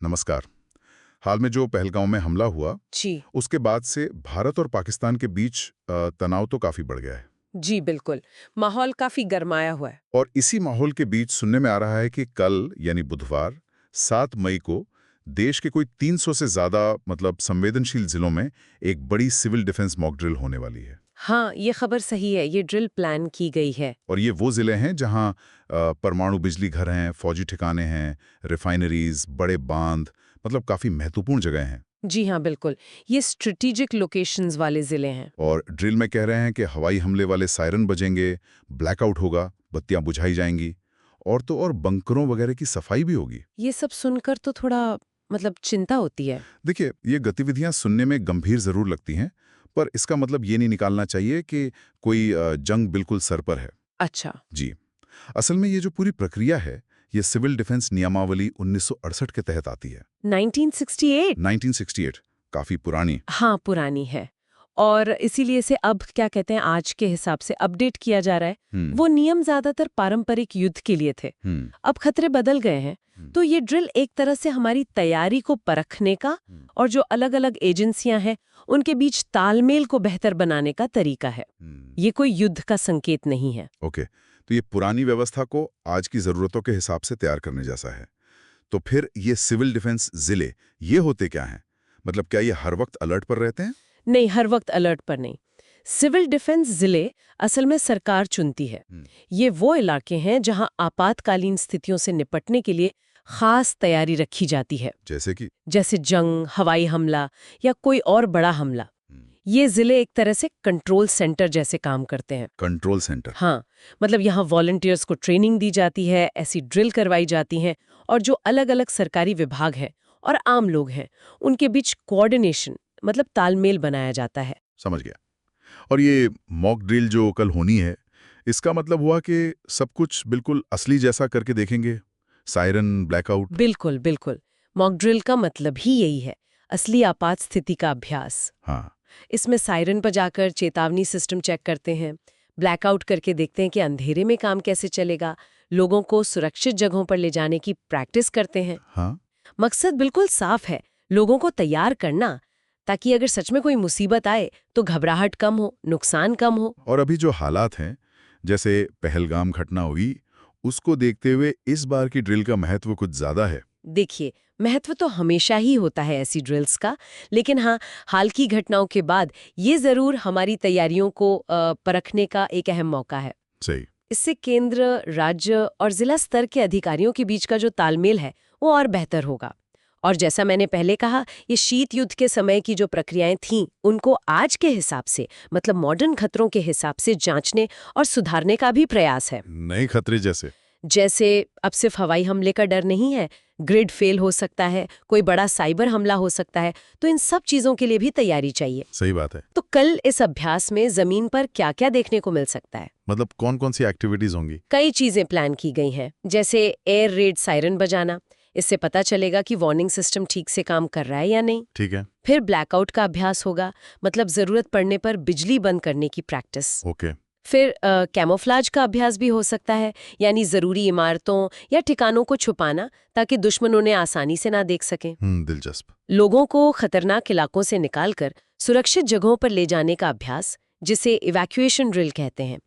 नमस्कार। हाल में जो पहलगांव में हमला हुआ जी उसके बाद से भारत और पाकिस्तान के बीच तनाव तो काफी बढ़ गया है। जी बिल्कुल। माहौल काफी गरमाया हुआ है। और इसी माहौल के बीच सुनने में आ रहा है कि कल यानी बुधवार 7 मई को देश के कोई 300 से ज्यादा संवेदनशील जिलों में एक बड़ी सिविल डिफेंस मॉक ड्रिल होने वाली है। हाँ, ये खबर सही है। ये ड्रिल प्लान की गई है। और ये वो जिले हैं जहां परमाणु बिजली घर हैं, फौजी ठिकाने हैं, रिफाइनरीज, बड़े बांध, काफी महत्वपूर्ण जगह हैं। जी हाँ, बिल्कुल। ये स्ट्रेटेजिक लोकेशंस वाले जिले हैं। और ड्रिल में कह रहे हैं कि हवाई हमले वाले सायरन बजेंगे, ब्लैकआउट होगा, बत्तियां बुझाई जाएंगी और तो और बंकरों वगैरह की सफाई भी होगी। ये सब सुनकर तो थोड़ा चिंता होती है। देखिए, ये गतिविधियां सुनने में गंभीर जरूर लगती हैं, पर इसका मतलब ये नहीं निकालना चाहिए कि कोई जंग बिल्कुल सर पर है। अच्छा। जी, असल में ये जो पूरी प्रक्रिया है, ये सिविल डिफेंस नियमावली 1968 के तहत आती है। 1968? 1968, काफी पुरानी। हाँ, पुरानी है। और इसीलिए इसे अब क्या कहते हैं, आज के हिसाब से अपडेट किया जा रहा है। वो नियम ज्यादातर पारंपरिक युद्ध के लिए थे। अब खतरे बदल गए हैं। तो ये ड्रिल एक तरह से हमारी तैयारी को परखने का और जो अलग-अलग एजेंसियां हैं उनके बीच तालमेल को बेहतर बनाने का तरीका है। ये कोई युद्ध का संकेत नहीं है। ओके, तो ये पुरानी व्यवस्था को आज की जरूरतों के हिसाब से तैयार करने जैसा है। तो फिर ये सिविल डिफेंस जिले ये होते क्या हैं? क्या ये हर वक्त अलर्ट पर रहते हैं? नहीं, हर वक्त अलर्ट पर नहीं। सिविल डिफेंस जिले असल में सरकार चुनती है। ये वो इलाके हैं जहां आपातकालीन स्थितियों से निपटने के लिए खास तैयारी रखी जाती है। जैसे जंग, हवाई हमला या कोई और बड़ा हमला। ये जिले एक तरह से कंट्रोल सेंटर जैसे काम करते हैं। Control centre? हाँ, यहाँ वॉलंटियर्स को ट्रेनिंग दी जाती है, ऐसी ड्रिल करवाई जाती हैं और जो अलग-अलग सरकारी विभाग हैं और आम लोग हैं उनके बीच कोऑर्डिनेशन तालमेल बनाया जाता है। समझ गया। और ये मॉक ड्रिल जो कल होनी है, इसका मतलब हुआ कि सब कुछ बिल्कुल असली जैसा करके देखेंगे? Siren, blackout? बिल्कुल बिल्कुल। मॉक ड्रिल का मतलब ही यही है, असली आपात स्थिति का अभ्यास। हाँ। इसमें सायरन पर जाकर चेतावनी सिस्टम चेक करते हैं, ब्लैकआउट करके देखते हैं कि अंधेरे में काम कैसे चलेगा, लोगों को सुरक्षित जगहों पर ले जाने की प्रैक्टिस करते हैं। हाँ? मकसद बिल्कुल साफ है, लोगों को तैयार करना, ताकि अगर सच में कोई मुसीबत आए तो घबराहट कम हो, नुकसान कम हो। और अभी जो हालात हैं, जैसे पहलगाम घटना हुई, उसको देखते हुए इस बार की ड्रिल का महत्व कुछ ज्यादा है। देखिए, महत्व तो हमेशा ही होता है ऐसी ड्रिल्स का, लेकिन हाँ, हाल की घटनाओं के बाद ये जरूर हमारी तैयारियों को परखने का एक अहम मौका है। सही। इससे केंद्र, राज्य और जिला स्तर के अधिकारियों के बीच का जो तालमेल है वो और बेहतर होगा। और जैसा मैंने पहले कहा, ये शीत युद्ध के समय की जो प्रक्रियाएं थीं उनको आज के हिसाब से मॉडर्न खतरों के हिसाब से जांचने और सुधारने का भी प्रयास है। नए खतरे जैसे अब सिर्फ हवाई हमले का डर नहीं है, ग्रिड फेल हो सकता है, कोई बड़ा साइबर हमला हो सकता है, तो इन सब चीजों के लिए भी तैयारी चाहिए। सही बात है। तो कल इस अभ्यास में जमीन पर क्या-क्या देखने को मिल सकता है? कौन कौन सी एक्टिविटीज होंगी? कई चीजें प्लान की गई हैं, जैसे एयर रेड सायरन बजाना, इससे पता चलेगा कि वार्निंग सिस्टम ठीक से काम कर रहा है या नहीं। ठीक है। फिर ब्लैकआउट का अभ्यास होगा, जरूरत पड़ने पर बिजली बंद करने की प्रैक्टिस। ओके। फिर कैमोफ्लाज का अभ्यास भी हो सकता है, यानी जरूरी इमारतों या ठिकानों को छुपाना ताकि दुश्मन उन्हें आसानी से ना देख सकें। दिलचस्प। लोगों को खतरनाक इलाकों से निकालकर सुरक्षित जगहों पर ले जाने का अभ्यास, जिसे इवैक्यूएशन ड्रिल कहते हैं।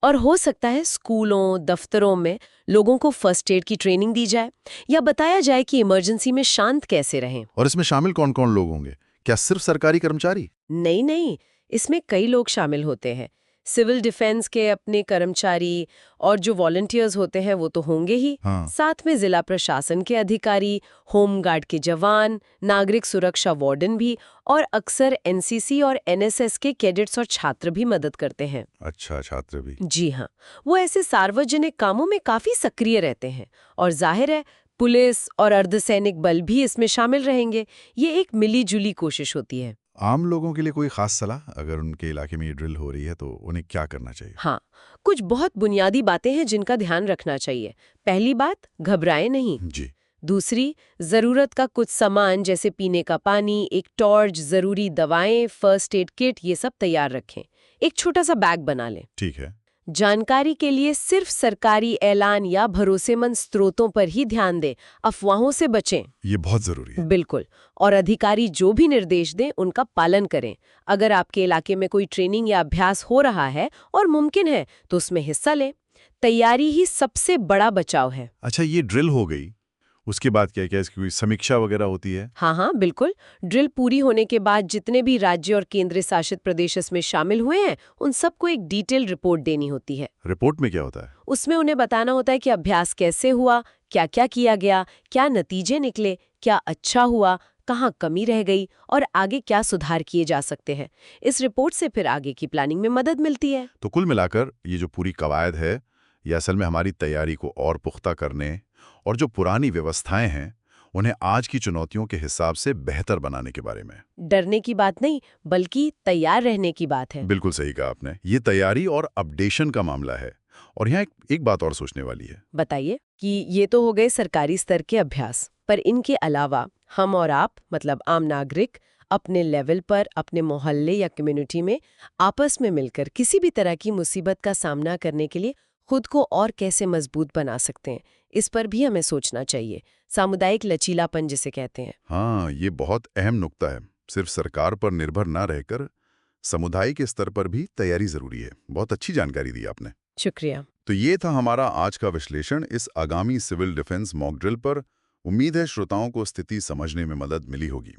और हो सकता है स्कूलों, दफ्तरों में लोगों को फर्स्ट एड की ट्रेनिंग दी जाए या बताया जाए कि इमरजेंसी में शांत कैसे रहें। और इसमें शामिल कौन कौन लोग होंगे? क्या सिर्फ सरकारी कर्मचारी? नहीं नहीं, इसमें कई लोग शामिल होते हैं। सिविल डिफेंस के अपने कर्मचारी और जो वॉलंटियर्स होते हैं वो तो होंगे ही। हाँ। साथ में जिला प्रशासन के अधिकारी, होम गार्ड के जवान, नागरिक सुरक्षा वार्डन भी, और अक्सर एनसीसी और एनएसएस के कैडेट्स और छात्र भी मदद करते हैं। अच्छा, छात्र भी? जी हाँ, वो ऐसे सार्वजनिक कामों में काफी सक्रिय रहते हैं और जाहिर है पुलिस और अर्धसैनिक बल भी इसमें शामिल रहेंगे। ये एक मिली जुली कोशिश होती है। आम लोगों के लिए कोई खास सलाह, अगर उनके इलाके में ये ड्रिल हो रही है तो उन्हें क्या करना चाहिए? हाँ, कुछ बहुत बुनियादी बातें हैं जिनका ध्यान रखना चाहिए। पहली बात, घबराएं नहीं। जी। दूसरी, जरूरत का कुछ सामान जैसे पीने का पानी, एक टॉर्च, जरूरी दवाएं, फर्स्ट एड किट, ये सब तैयार रखें। एक छोटा सा बैग बना लें। ठीक है। जानकारी के लिए सिर्फ सरकारी ऐलान या भरोसेमंद स्रोतों पर ही ध्यान दें, अफवाहों से बचें। ये बहुत जरूरी है। बिल्कुल। और अधिकारी जो भी निर्देश दें उनका पालन करें। अगर आपके इलाके में कोई ट्रेनिंग या अभ्यास हो रहा है और मुमकिन है तो उसमें हिस्सा लें। तैयारी ही सबसे बड़ा बचाव है। अच्छा, ये ड्रिल हो गई, उसके बाद क्या क्या इसकी कोई समीक्षा वगैरह होती है? हाँ, बिल्कुल। ड्रिल पूरी होने के बाद जितने भी राज्य और केंद्र शासित प्रदेश इसमें शामिल हुए हैं उन सबको एक डिटेल रिपोर्ट देनी होती है। रिपोर्ट में क्या होता है? उसमें उन्हें बताना होता है कि अभ्यास कैसे हुआ, क्या क्या किया गया, क्या नतीजे निकले, क्या अच्छा हुआ, कहाँ कमी रह गई और आगे क्या सुधार किए जा सकते हैं। इस रिपोर्ट से फिर आगे की प्लानिंग में मदद मिलती है। तो कुल मिलाकर ये जो पूरी कवायद है, ये असल में हमारी तैयारी को और पुख्ता करने और जो पुरानी व्यवस्थाएं हैं उन्हें आज की चुनौतियों के हिसाब से बेहतर बनाने के बारे में। डरने की बात नहीं, बल्कि तैयार रहने की बात है। बिल्कुल सही कहा आपने। ये तैयारी और अपडेशन का मामला है। और यहाँ एक बात और सोचने वाली है। बताइए। कि ये तो हो गए सरकारी स्तर के अभ्यास, पर इनके अलावा हम और आप, मतलब आम नागरिक, अपने लेवल पर, अपने मोहल्ले या कम्युनिटी में आपस में मिलकर किसी भी तरह की मुसीबत का सामना करने के लिए खुद को और कैसे मजबूत बना सकते हैं, इस पर भी हमें सोचना चाहिए। सामुदायिक लचीलापन जिसे कहते हैं। हाँ, ये बहुत अहम नुक्ता है। सिर्फ सरकार पर निर्भर ना रहकर समुदाय के स्तर पर भी तैयारी जरूरी है। बहुत अच्छी जानकारी दी आपने। शुक्रिया। तो ये था हमारा आज का विश्लेषण इस आगामी सिविल डिफेंस मॉक ड्रिल पर। उम्मीद है श्रोताओं को स्थिति समझने में मदद मिली होगी।